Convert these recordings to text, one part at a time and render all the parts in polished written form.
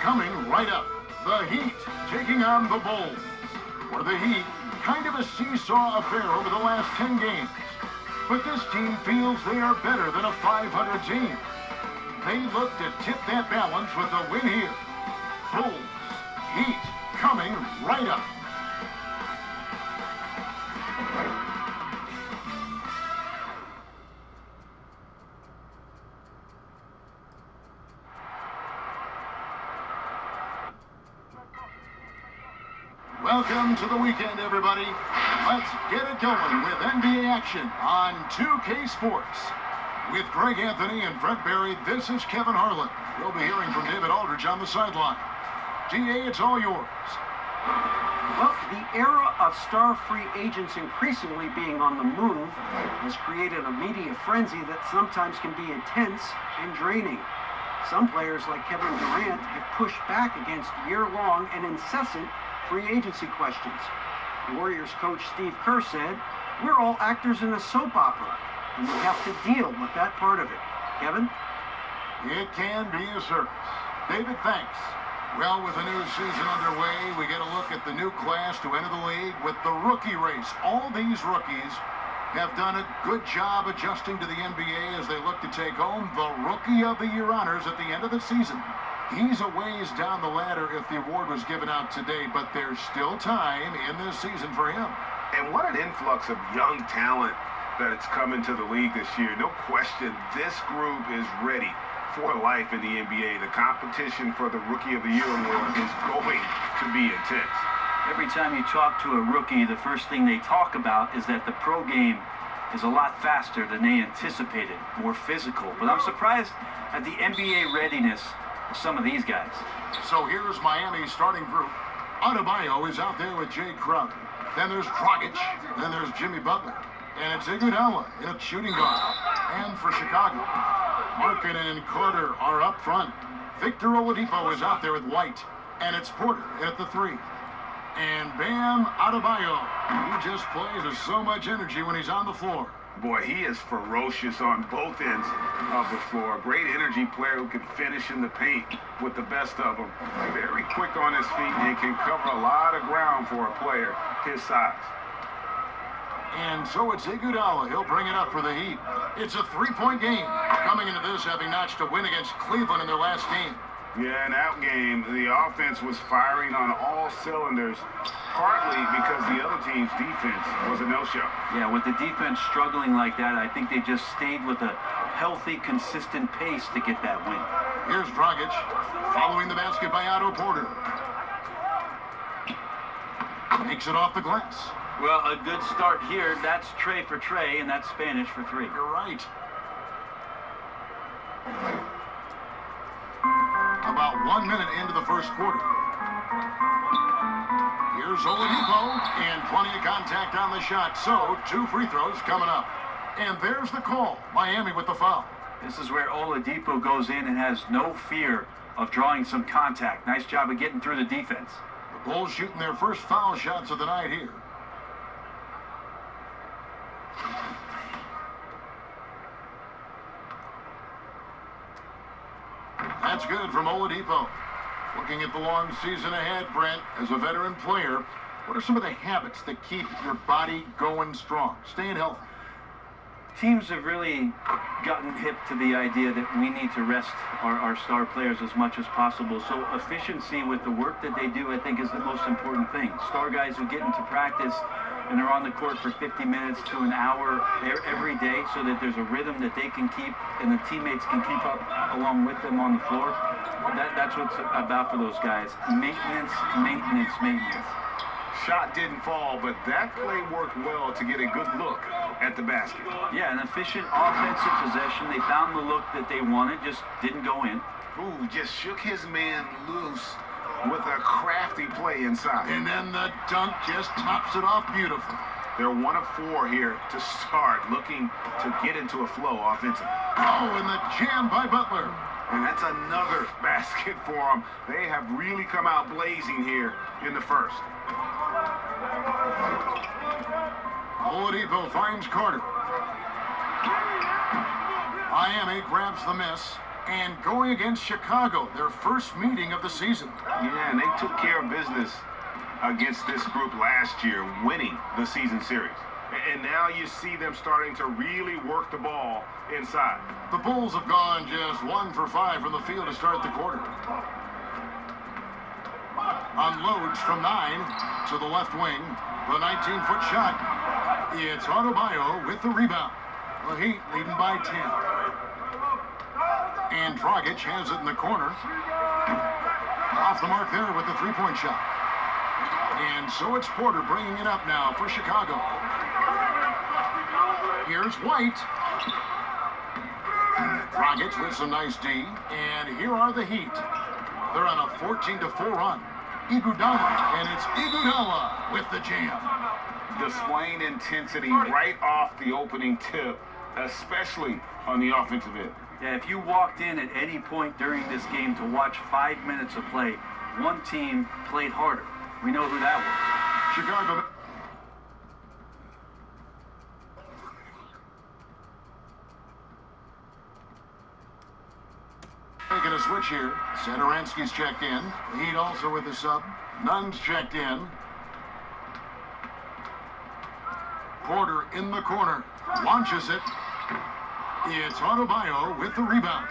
coming right up. The Heat taking on the Bulls. For the Heat, kind of a seesaw affair over the last 10 games. But this team feels they are better than a 500 team. They look to tip that balance with a win here. Bulls, Heat coming right up. Welcome to the weekend, everybody. Let's get it going with NBA action on 2K Sports. With Greg Anthony and Brett Barry, this is Kevin Harlan. We'll be hearing from David Aldridge on the sideline. DA, it's all yours. Well, the era of star free agents increasingly being on the move has created a media frenzy that sometimes can be intense and draining. Some players like Kevin Durant have pushed back against year-long and incessant free agency questions. Warriors coach Steve Kerr said, "We're all actors in a soap opera, and we have to deal with that part of it." Kevin? It can be a circus. David, thanks. Well, with the new season underway, we get a look at the new class to enter the league with the rookie race. All these rookies have done a good job adjusting to the NBA as they look to take home the Rookie of the Year honors at the end of the season. He's a ways down the ladder if the award was given out today, but there's still time in this season for him. And what an influx of young talent that it's come into the league this year. No question, this group is ready for life in the NBA. The competition for the Rookie of the Year award is going to be intense. Every time you talk to a rookie, the first thing they talk about is that the pro game is a lot faster than they anticipated, more physical. But I'm surprised at the NBA readiness of some of these guys. So here's Miami's starting group. Adebayo is out there with Jay Crowder. Then there's Dragic. Then there's Jimmy Butler. And it's Iguodala in a shooting guard. And for Chicago, Markkanen and Carter are up front. Victor Oladipo is out there with White. And it's Porter at the 3. And Bam Adebayo. He just plays with so much energy when he's on the floor. Boy, he is ferocious on both ends of the floor. Great energy player who can finish in the paint with the best of them. Very quick on his feet and can cover a lot of ground for a player his size. And so it's Iguodala. He'll bring it up for the Heat. It's a three-point game. Coming into this, having notched a win against Cleveland in their last game. Yeah, in that game, the offense was firing on all cylinders, partly because the other team's defense was a no-show. Yeah, with the defense struggling like that, I think they just stayed with a healthy, consistent pace to get that win. Here's Dragic, following the basket by Otto Porter. Makes it off the glass. Well, a good start here. That's Trey for Trey, and that's Spanish for 3. You're right. About 1 minute into the first quarter. Here's Oladipo, and plenty of contact on the shot. So, 2 free throws coming up. And there's the call. Miami with the foul. This is where Oladipo goes in and has no fear of drawing some contact. Nice job of getting through the defense. The Bulls shooting their first foul shots of the night here. That's good from Oladipo. Looking at the long season ahead, Brent, as a veteran player, what are some of the habits that keep your body going strong, staying healthy? Teams have really gotten hip to the idea that we need to rest our star players as much as possible. So efficiency with the work that they do, I think, is the most important thing. Star guys who get into practice and are on the court for 50 minutes to an hour every day so that there's a rhythm that they can keep and the teammates can keep up along with them on the floor. That's what's about for those guys. Maintenance, maintenance, maintenance. Shot didn't fall, but that play worked well to get a good look at the basket. Yeah, an efficient offensive possession. They found the look that they wanted, just didn't go in. Ooh, just shook his man loose with a crafty play inside. And then the dunk just tops it off beautifully. They're 1 of 4 here to start, looking to get into a flow offensively. Oh, and the jam by Butler. And that's another basket for them. They have really come out blazing here in the first. Oladipo finds Carter. Miami grabs the miss. And going against Chicago, their first meeting of the season. Yeah, and they took care of business against this group last year, winning the season series. And now you see them starting to really work the ball inside. The Bulls have gone just 1 for 5 from the field to start the quarter. Unloads from 9 to the left wing. The 19-foot shot. It's Adebayo with the rebound. The Heat leading by 10. And Dragic has it in the corner. Off the mark there with the three-point shot. And so it's Porter bringing it up now for Chicago. Here's White. Dragic with some nice D. And here are the Heat. They're on a 14-4 run. Iguodala, and it's Iguodala with the jam. Displaying intensity right off the opening tip, especially on the offensive end. Yeah, if you walked in at any point during this game to watch 5 minutes of play, one team played harder. We know who that was. Chicago. Making a switch here. Satoransky's checked in. The Heat also with the sub. Nunn's checked in. Porter in the corner. Launches it. It's Adebayo with the rebound.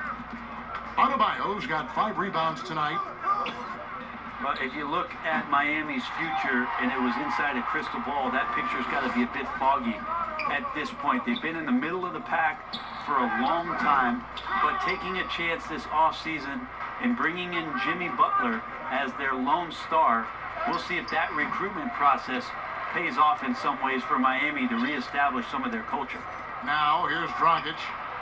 Adebayo's got 5 rebounds tonight. Well, if you look at Miami's future and it was inside a crystal ball, that picture's got to be a bit foggy at this point. They've been in the middle of the pack for a long time, but taking a chance this offseason and bringing in Jimmy Butler as their lone star, we'll see if that recruitment process pays off in some ways for Miami to reestablish some of their culture. Now, here's Dragic.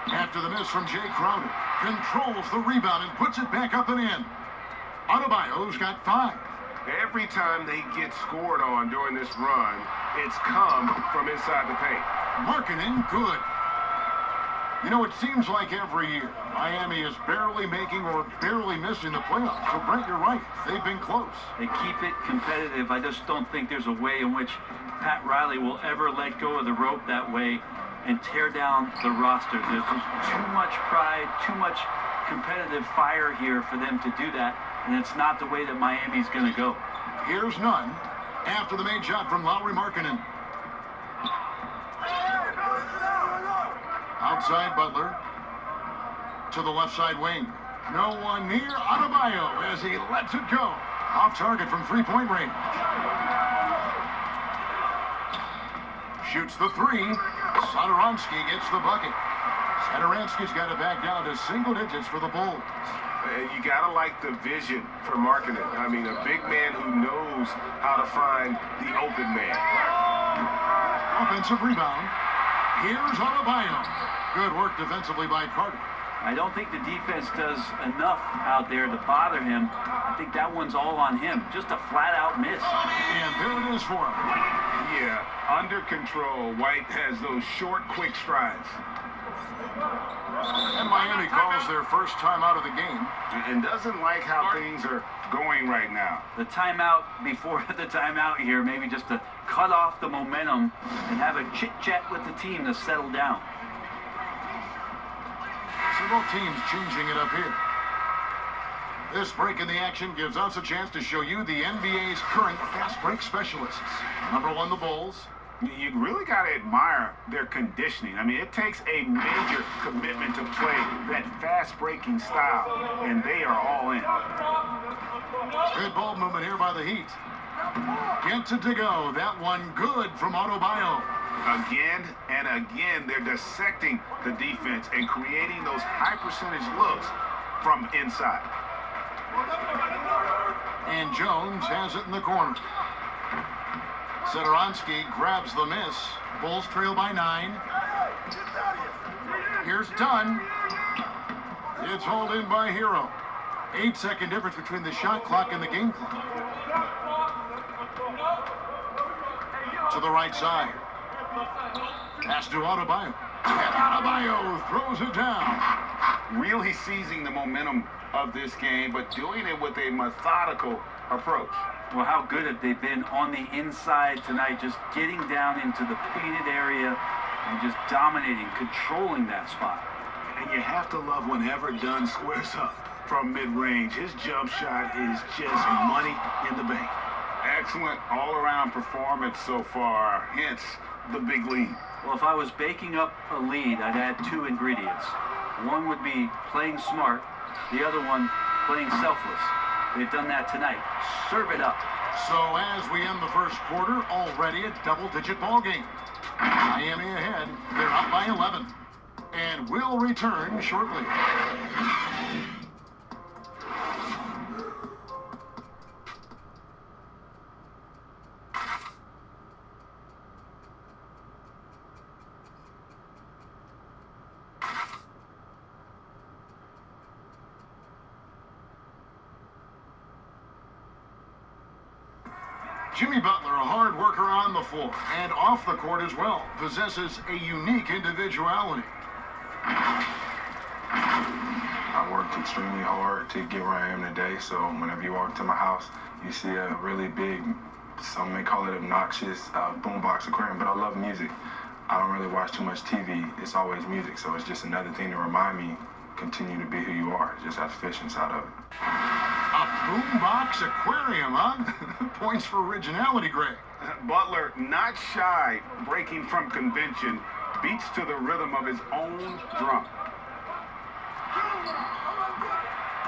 After the miss from Jay Crowder. Controls the rebound and puts it back up and in. Adebayo's got 5. Every time they get scored on during this run, it's come from inside the paint. Markkanen, good. You know, it seems like every year, Miami is barely making or barely missing the playoffs. So, Brent, you're right. They've been close. They keep it competitive. I just don't think there's a way in which Pat Riley will ever let go of the rope that way and tear down the roster. There's too much pride, too much competitive fire here for them to do that, and it's not the way that Miami's going to go. Here's Nunn after the made shot from Lauri Markkanen. Outside Butler to the left side wing. No one near Adebayo as he lets it go. Off target from three-point range. Shoots the 3. Satoransky gets the bucket. Satoransky's got it back down to single digits for the Bulls. You gotta like the vision for Markkanen. I mean, a big man who knows how to find the open man. Offensive rebound. Here's Adebayo. Good work defensively by Carter. I don't think the defense does enough out there to bother him. I think that one's all on him. Just a flat-out miss. And there it is for him. Yeah, under control. White has those short, quick strides. And Miami calls their first time out of the game. And doesn't like how things are going right now. The timeout before the timeout here, maybe just to cut off the momentum and have a chit-chat with the team to settle down. So both teams changing it up here. This break in the action gives us a chance to show you the NBA's current fast break specialists. Number 1, the Bulls. You really got to admire their conditioning. I mean, it takes a major commitment to play that fast-breaking style, and they are all in. Good ball movement here by the Heat. Gets it to go. That one good from Adebayo. Again and again, they're dissecting the defense and creating those high-percentage looks from inside. And Jones has it in the corner. Satoransky grabs the miss. Bulls trail by 9. Here's Dunn. It's hauled in by Hero. 8-second difference between the shot clock and the game clock. To the right side. Pass to Adebayo. And Adebayo throws it down. Really seizing the momentum of this game, but doing it with a methodical approach. Well, how good have they been on the inside tonight, just getting down into the painted area and just dominating, controlling that spot. And you have to love whenever Dunn squares up from mid-range. His jump shot is just money in the bank. Excellent all-around performance so far, hence the big lead. Well, if I was baking up a lead, I'd add two ingredients. One would be playing smart, the other one playing selfless. They've done that tonight. Serve it up. So as we end the first quarter, already a double-digit ball game. Miami ahead. They're up by 11. And we'll return shortly. Jimmy Butler, a hard worker on the floor and off the court as well, possesses a unique individuality. I worked extremely hard to get where I am today, so whenever you walk to my house, you see a really big, some may call it obnoxious, boombox aquarium, but I love music. I don't really watch too much TV. It's always music, so it's just another thing to remind me, continue to be who you are. Just have fish inside of it. A boombox aquarium, huh? Points for originality, Greg. Butler, not shy, breaking from convention, beats to the rhythm of his own drum.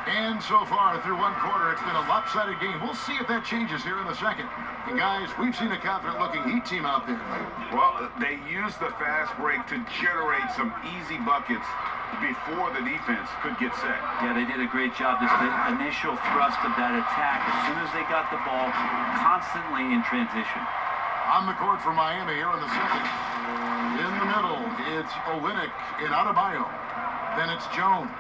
And so far, through one quarter, it's been a lopsided game. We'll see if that changes here in the second. And guys, we've seen a confident-looking Heat team out there. Well, they use the fast break to generate some easy buckets before the defense could get set. Yeah, they did a great job. Just the initial thrust of that attack, as soon as they got the ball, constantly in transition. On the court for Miami here in the second. In the middle, it's Olynyk in Adebayo. Then it's Jones,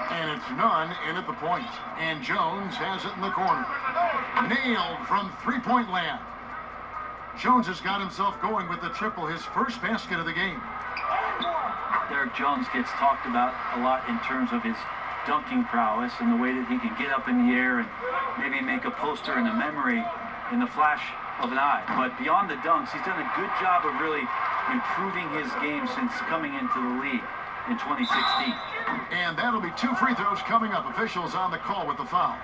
and it's Nunn in at the point. And Jones has it in the corner. Nailed from three-point land. Jones has got himself going with the triple, his first basket of the game. Derek Jones gets talked about a lot in terms of his dunking prowess and the way that he can get up in the air and maybe make a poster and a memory in the flash of an eye. But beyond the dunks, he's done a good job of really improving his game since coming into the league in 2016. And that'll be 2 free throws coming up. Officials on the call with the foul.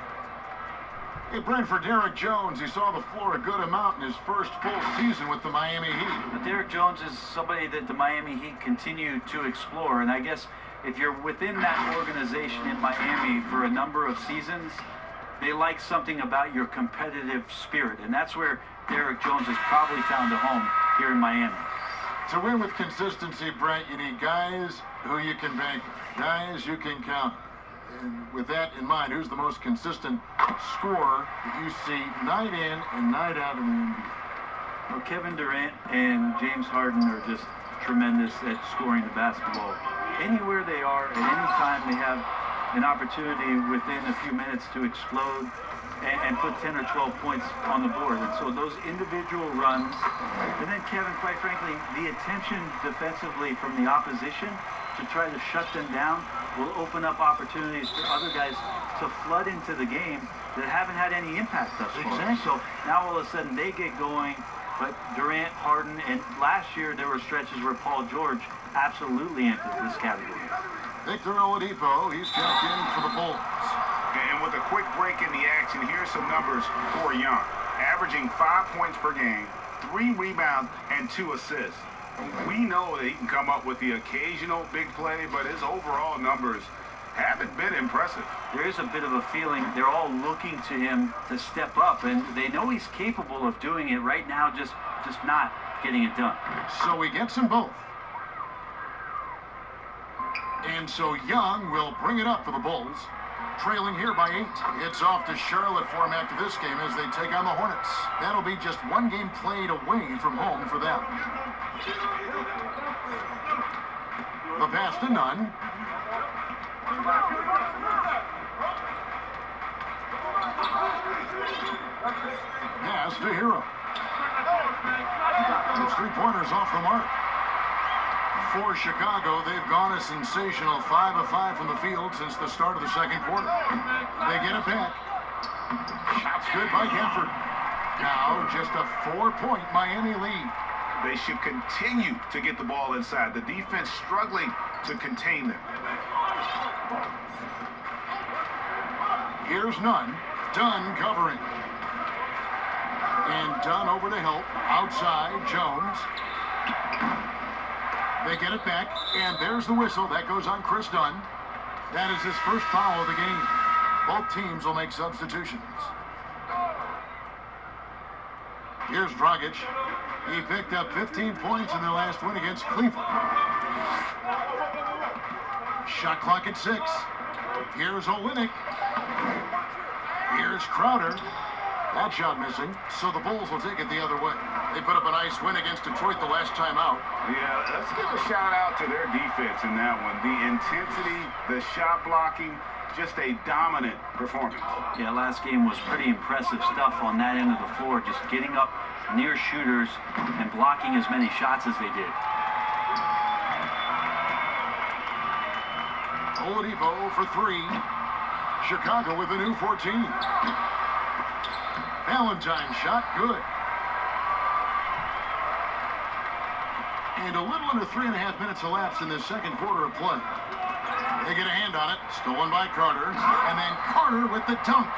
Hey, Brent, for Derek Jones, he saw the floor a good amount in his first full season with the Miami Heat. But Derek Jones is somebody that the Miami Heat continue to explore, and I guess if you're within that organization in Miami for a number of seasons, they like something about your competitive spirit, and that's where Derek Jones has probably found a home here in Miami. To win with consistency, Brent, you need guys who you can bank, guys you can count. And with that in mind, who's the most consistent scorer that you see night in and night out in the NBA? Well, Kevin Durant and James Harden are just tremendous at scoring the basketball. Anywhere they are, at any time, they have an opportunity within a few minutes to explode and put 10 or 12 points on the board. And so those individual runs, and then Kevin, quite frankly, the attention defensively from the opposition to try to shut them down will open up opportunities for other guys to flood into the game that haven't had any impact thus far. Exactly. So now all of a sudden they get going, but Durant, Harden, and last year there were stretches where Paul George absolutely entered this category. Victor Oladipo, he's checked in for the Bulls. And with a quick break in the action, here's some numbers for Young. Averaging 5 points per game, 3 rebounds, and 2 assists. We know that he can come up with the occasional big play, but his overall numbers haven't been impressive. There is a bit of a feeling they're all looking to him to step up, and they know he's capable of doing it right now, just not getting it done. So he gets them both. And so Young will bring it up for the Bulls. Trailing here by 8. It's off to Charlotte for him after this game as they take on the Hornets. That'll be just one game played away from home for them. The pass to Nunn. Pass to Hero. Those 3-pointers off the mark. For Chicago, they've gone a sensational 5 of 5 from the field since the start of the second quarter. They get it back. Shots good by Gafford. Now just a 4-point Miami lead. They should continue to get the ball inside. The defense struggling to contain them. Here's Nunn. Dunn covering. And Dunn over to help. Outside, Jones. They get it back, and there's the whistle. That goes on Chris Dunn. That is his first foul of the game. Both teams will make substitutions. Here's Dragic. He picked up 15 points in their last win against Cleveland. Shot clock at 6. Here's Olynyk. Here's Crowder. That shot missing, so the Bulls will take it the other way. They put up a nice win against Detroit the last time out. Yeah, let's give a shout out to their defense in that one. The intensity, the shot blocking, just a dominant performance. Yeah, last game was pretty impressive stuff on that end of the floor, just getting up near shooters and blocking as many shots as they did. Oladipo for 3. Chicago with a new 14. Valentine shot, good. And a little under 3.5 minutes elapsed in the second quarter of play. They get a hand on it, stolen by Carter, and then Carter with the dunk.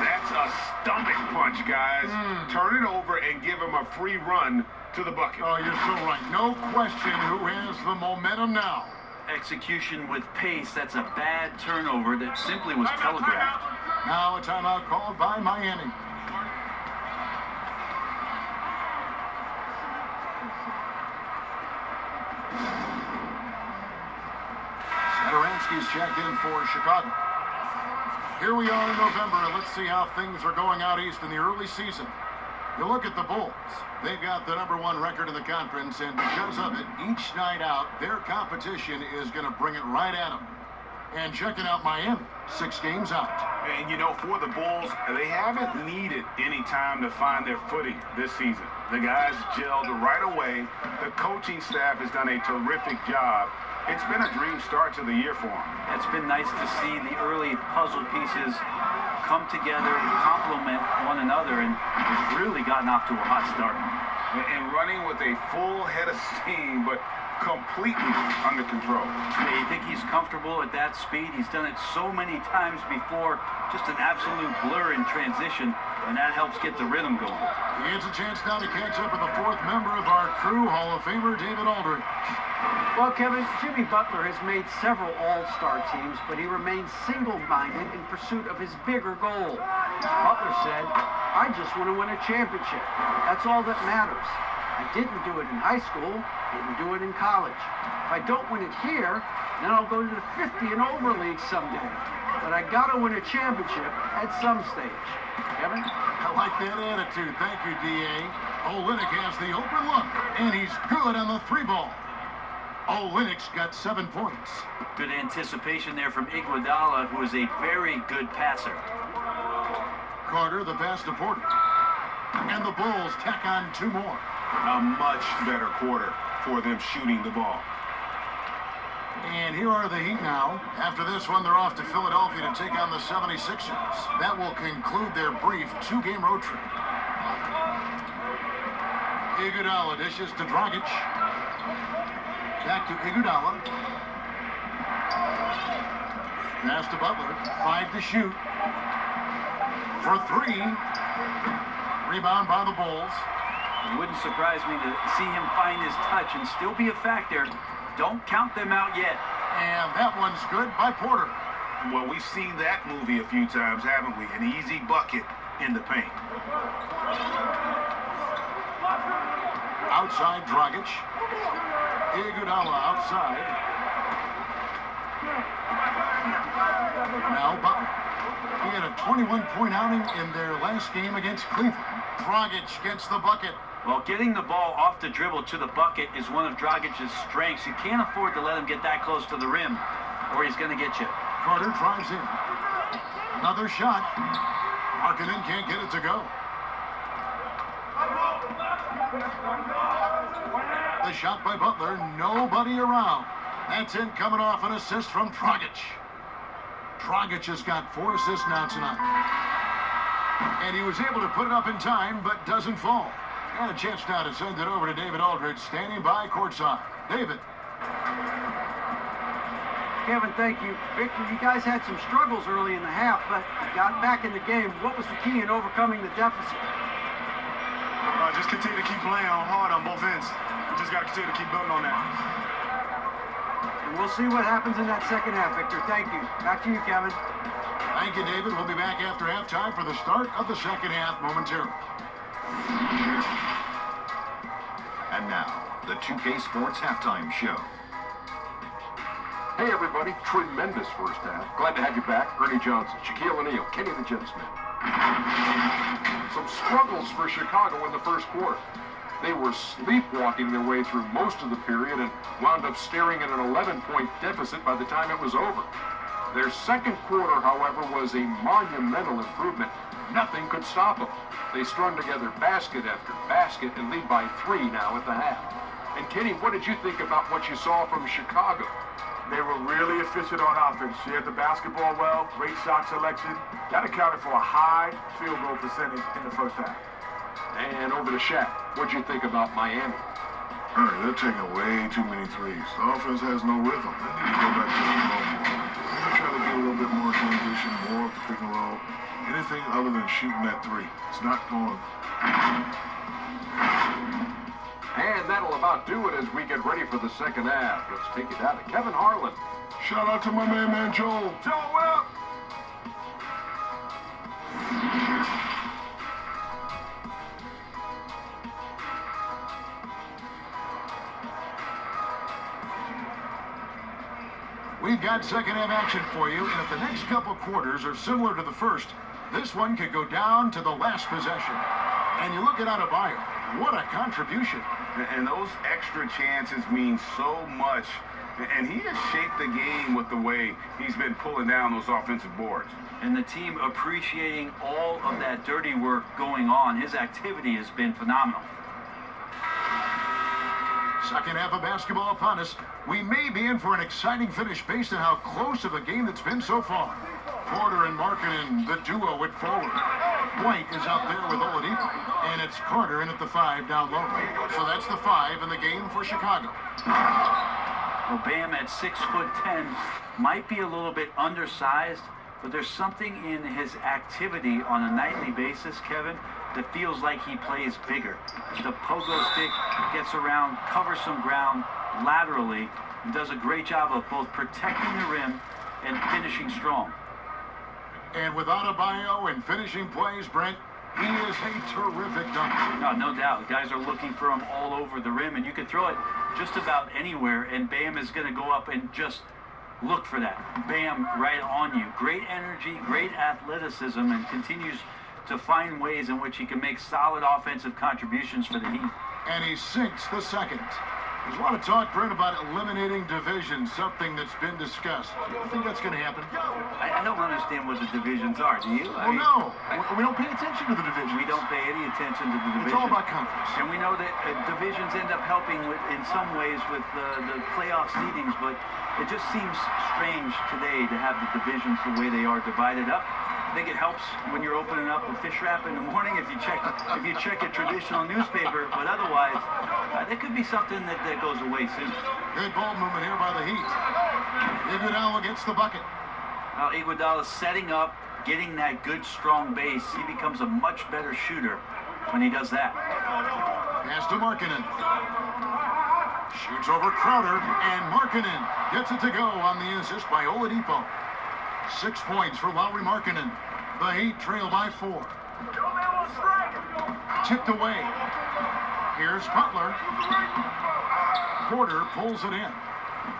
That's a stomach punch, guys. Turn it over and give him a free run to the bucket. Oh, you're so right. No question who has the momentum now. Execution with pace, that's a bad turnover that simply was telegraphed. Now a timeout called by Miami. Satoransky's checked in for Chicago. Here we are in November, and let's see how things are going out east in the early season. You look at the Bulls. They've got the #1 record in the conference, and because of it, each night out, their competition is going to bring it right at them. And checking out Miami, 6 games out. And, you know, for the Bulls, they haven't needed any time to find their footing this season. The guys gelled right away. The coaching staff has done a terrific job. It's been a dream start to the year for them. It's been nice to see the early puzzle pieces come together and complement one another, and it's really gotten off to a hot start. And running with a full head of steam, but completely under control. Yeah, you think he's comfortable at that speed? He's done it so many times before, just an absolute blur in transition, and that helps get the rhythm going. He gets a chance now to catch up with the 4th member of our crew, Hall of Famer David Aldridge. Well, Kevin, Jimmy Butler has made several all-star teams, but he remains single-minded in pursuit of his bigger goal. Butler said, "I just want to win a championship. That's all that matters. I didn't do it in high school, didn't do it in college. If I don't win it here, then I'll go to the 50 and over league someday. But I gotta win a championship at some stage." Kevin? I like that attitude. Thank you, D.A. Olynyk has the open look, and he's good on the 3 ball. Olynyk's got 7 points. Good anticipation there from Iguodala, who is a very good passer. Carter, the pass to Porter. And the Bulls tack on 2 more. A much better quarter for them shooting the ball. And here are the Heat now. After this one, they're off to Philadelphia to take on the 76ers. That will conclude their brief 2-game road trip. Iguodala dishes to Dragic. Back to Iguodala. Pass to Butler. 5 to shoot. For 3. Rebound by the Bulls. It wouldn't surprise me to see him find his touch and still be a factor. Don't count them out yet. And that one's good by Porter. Well, we've seen that movie a few times, haven't we? An easy bucket in the paint. Outside Dragic. Iguodala outside. Now Butler. He had a 21-point outing in their last game against Cleveland. Dragic gets the bucket. Well, getting the ball off the dribble to the bucket is one of Dragic's strengths. You can't afford to let him get that close to the rim, or he's going to get you. Carter drives in. Another shot. Markkanen can't get it to go. The shot by Butler, nobody around. That's in, coming off an assist from Dragic. Dragic has got 4 assists now tonight. And he was able to put it up in time, but doesn't fall. Got a chance now to send it over to David Aldridge, standing by courtside. David. Kevin, thank you. Victor, you guys had some struggles early in the half, but you got back in the game. What was the key in overcoming the deficit? Just continue to keep playing hard on both ends. We just got to continue to keep building on that. And we'll see what happens in that second half, Victor. Thank you. Back to you, Kevin. Thank you, David. We'll be back after halftime for the start of the second half momentarily. And now, the 2K Sports Halftime Show. Hey everybody, tremendous first half. Glad to have you back. Ernie Johnson, Shaquille O'Neal, Kenny the Jet Smith. Some struggles for Chicago in the first quarter. They were sleepwalking their way through most of the period and wound up staring at an 11-point deficit by the time it was over. Their second quarter, however, was a monumental improvement. Nothing could stop them. They strung together basket after basket and lead by 3 now at the half. And Kenny, what did you think about what you saw from Chicago? They were really efficient on offense. Shared the basketball well, great shot selection. That accounted for a high field goal percentage in the first half. And over to Shaq. What'd you think about Miami? They're taking way too many threes. The offense has no rhythm. They need to go back to the flow more. Maybe try to get a little bit more transition, more of the pick and roll. Anything other than shooting that three. It's not going. And that'll about do it as we get ready for the second half. Let's take it down to Kevin Harlan. Shout out to my man Joel. Joel, what up? We've got second half action for you, and if the next couple quarters are similar to the first, this one could go down to the last possession. And you look at Adebayo, what a contribution. And those extra chances mean so much. And he has shaped the game with the way he's been pulling down those offensive boards. And the team appreciating all of that dirty work going on. His activity has been phenomenal. Second half of basketball upon us. We may be in for an exciting finish based on how close of a game that's been so far. Porter and Markkanen, the duo at forward. White is out there with Oladipo, and it's Carter in at the 5 down low. So that's the 5 in the game for Chicago. Well, Bam at 6'10" might be a little bit undersized, but there's something in his activity on a nightly basis, Kevin, that feels like he plays bigger. The pogo stick gets around, covers some ground laterally, and does a great job of both protecting the rim and finishing strong. And with Adebayo and finishing plays, Brent, he is a terrific dunker. No doubt. Guys are looking for him all over the rim, and you can throw it just about anywhere, and Bam is going to go up and just look for that. Bam right on you. Great energy, great athleticism, and continues to find ways in which he can make solid offensive contributions for the Heat. And he sinks the second. There's a lot of talk, Brent, about eliminating divisions, something that's been discussed. Do you think that's going to happen? I don't understand what the divisions are, do you? No. We don't pay attention to the divisions. We don't pay any attention to the divisions. It's all about conference. And we know that divisions end up helping in some ways with the playoff seedings, but it just seems strange today to have the divisions the way they are divided up. I think it helps when you're opening up a fish wrap in the morning if you check a traditional newspaper, but otherwise, there could be something that goes away soon. Good ball movement here by the Heat. Iguodala gets the bucket. Now Iguodala setting up, getting that good strong base. He becomes a much better shooter when he does that. Pass to Markkanen. Shoots over Crowder, and Markkanen gets it to go on the assist by Oladipo. 6 points for Lauri Markkanen. The Heat trail by 4. Tipped away. Here's Butler. Porter pulls it in.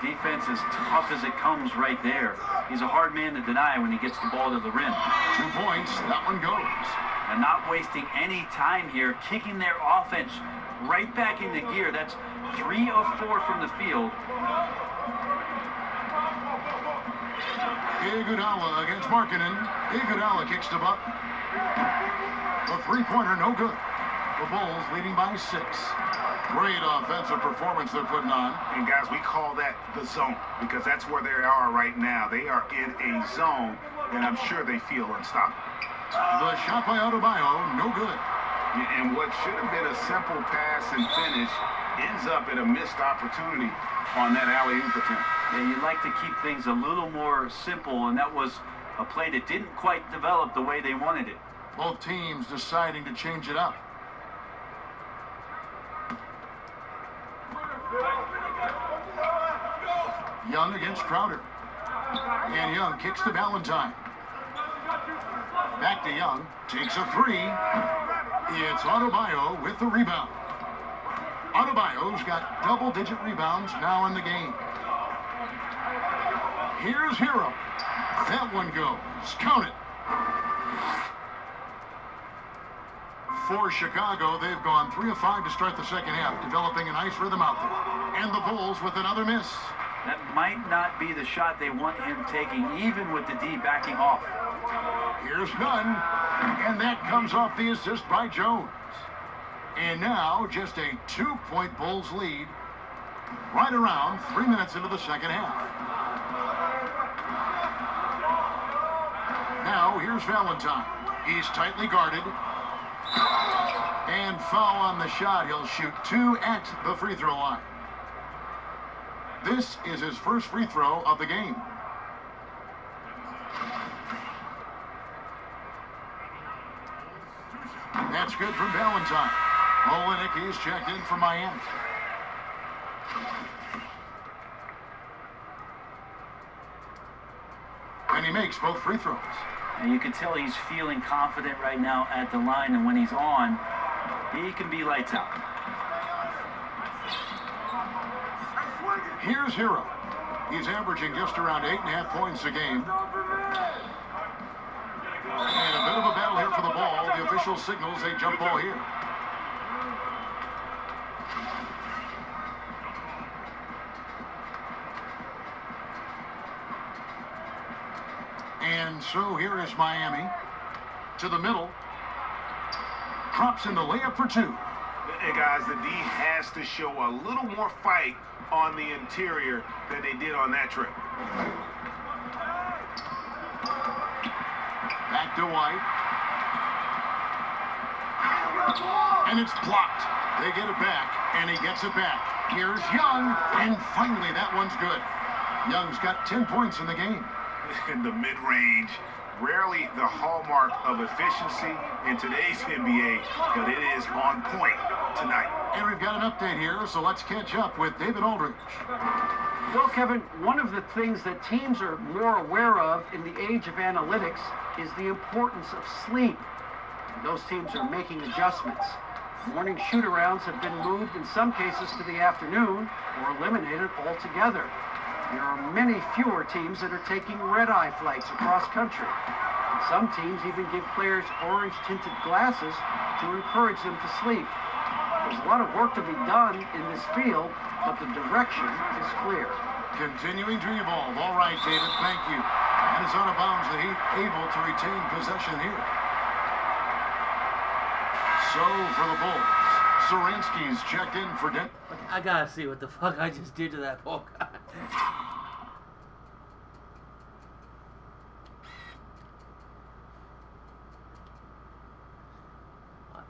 Defense is tough as it comes right there. He's a hard man to deny when he gets the ball to the rim. 2 points. That one goes. And not wasting any time here, kicking their offense right back into gear. That's 3 of 4 from the field. Iguodala against Markkanen. Iguodala kicks to Butler. The three-pointer, no good. The Bulls leading by 6. Great offensive performance they're putting on. And guys, we call that the zone because that's where they are right now. They are in a zone, and I'm sure they feel unstoppable. The shot by Adebayo, no good. And what should have been a simple pass and finish ends up in a missed opportunity on that alley-oop attempt. Yeah, you'd like to keep things a little more simple, and that was a play that didn't quite develop the way they wanted it. Both teams deciding to change it up. Young against Crowder. And Young kicks to Valentine. Back to Young. Takes a three. It's Adebayo with the rebound. Adebayo's got double-digit rebounds now in the game. Here's Hero. That one goes. Count it. For Chicago, they've gone 3 of 5 to start the second half, developing a nice rhythm out there. And the Bulls with another miss. That might not be the shot they want him taking, even with the D backing off. Here's Nunn, and that comes off the assist by Jones. And now, just a 2-point Bulls lead, right around 3 minutes into the second half. Now, here's Valentine. He's tightly guarded. And foul on the shot. He'll shoot 2 at the free throw line. This is his first free throw of the game. That's good from Valentine. Olenek is checked in for Miami. And he makes both free throws. And you can tell he's feeling confident right now at the line, and when he's on, he can be lights out. Here's Hero. He's averaging just around 8.5 points a game. And a bit of a battle here for the ball. The official signals a jump ball here. And so here is Miami to the middle. Drops in the layup for 2. Hey guys, the D has to show a little more fight on the interior than they did on that trip. Back to White. And it's blocked. They get it back, and he gets it back. Here's Young, and finally that one's good. Young's got 10 points in the game. In the mid-range, rarely the hallmark of efficiency in today's NBA, but it is on point tonight. And we've got an update here, so let's catch up with David Aldridge. Well, Kevin, one of the things that teams are more aware of in the age of analytics is the importance of sleep. And those teams are making adjustments. Morning shoot-arounds have been moved in some cases to the afternoon or eliminated altogether. There are many fewer teams that are taking red-eye flights across country. And some teams even give players orange-tinted glasses to encourage them to sleep. There's a lot of work to be done in this field, but the direction is clear. Continuing to evolve. All right, David, thank you. And it's out of bounds. The Heat able to retain possession here. So for the Bulls, Saransky's checked in for Denver. I gotta see what the fuck I just did to that poor guy.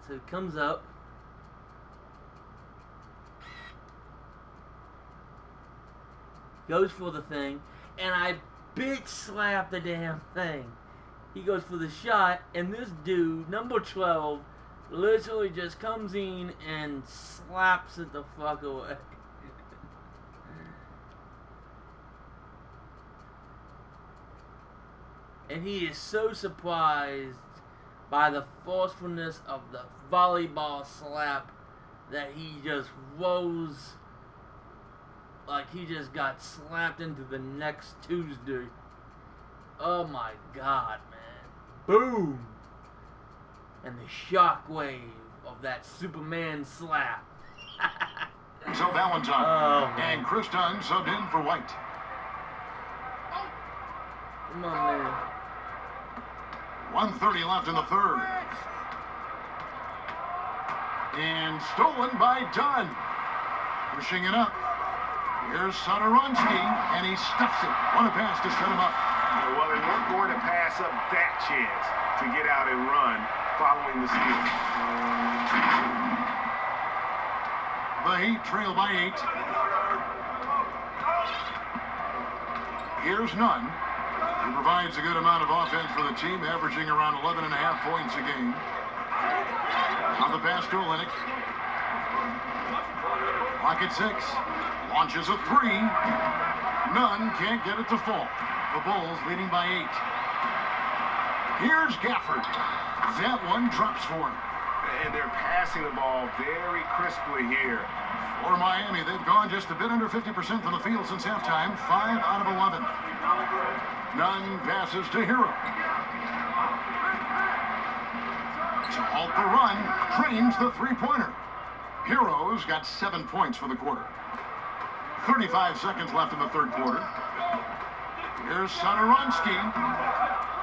So it comes up. Goes for the thing, and I bitch slap the damn thing. He goes for the shot, and this dude, number 12, literally just comes in and slaps it the fuck away. And he is so surprised by the forcefulness of the volleyball slap that he just rose like he just got slapped into the next Tuesday. Oh my God, man. Boom! And the shockwave of that Superman slap. So Valentine. Oh, man. And Chris Dunn subbed in for White. Come on, man. 1:30 left in the third. And stolen by Dunn. Pushing it up. Here's Satoransky, and he stuffs it. What a pass to set him up. Well, they weren't going to pass up that chance to get out and run following the steal. The Heat trail by 8. Here's Nunn. He provides a good amount of offense for the team, averaging around 11.5 points a game. On the pass to Olynyk. Clock at 6. Launches a 3. Nunn can't get it to fall. The Bulls leading by 8. Here's Gafford. That one drops for him. And they're passing the ball very crisply here. For Miami, they've gone just a bit under 50% from the field since halftime. 5 out of 11. Nunn passes to Hero. To halt the run, trains the three-pointer. Hero's got 7 points for the quarter. 35 seconds left in the third quarter. Here's Satoransky.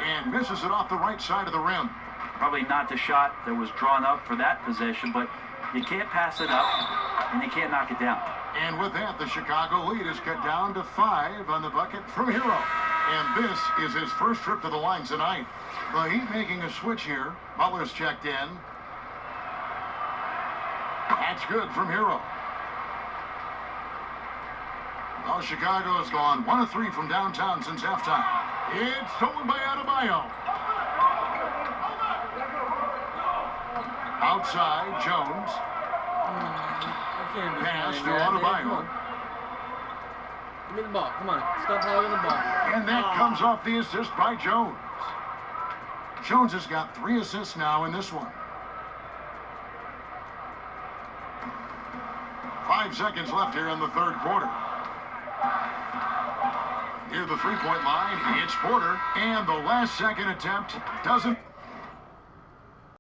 And misses it off the right side of the rim. Probably not the shot that was drawn up for that possession, but you can't pass it up, and you can't knock it down. And with that, the Chicago lead is cut down to 5 on the bucket from Hero. And this is his first trip to the line tonight. The Heat making a switch here. Butler's checked in. That's good from Hero. Well, Chicago has gone 1 of 3 from downtown since halftime. It's stolen by Adebayo. Outside, Jones. Pass to Adebayo. Give me the ball. Come on. Stop hogging the ball. And that comes off the assist by Jones. Jones has got 3 assists now in this one. 5 seconds left here in the third quarter. Near the three-point line, it's Porter, and the last second attempt doesn't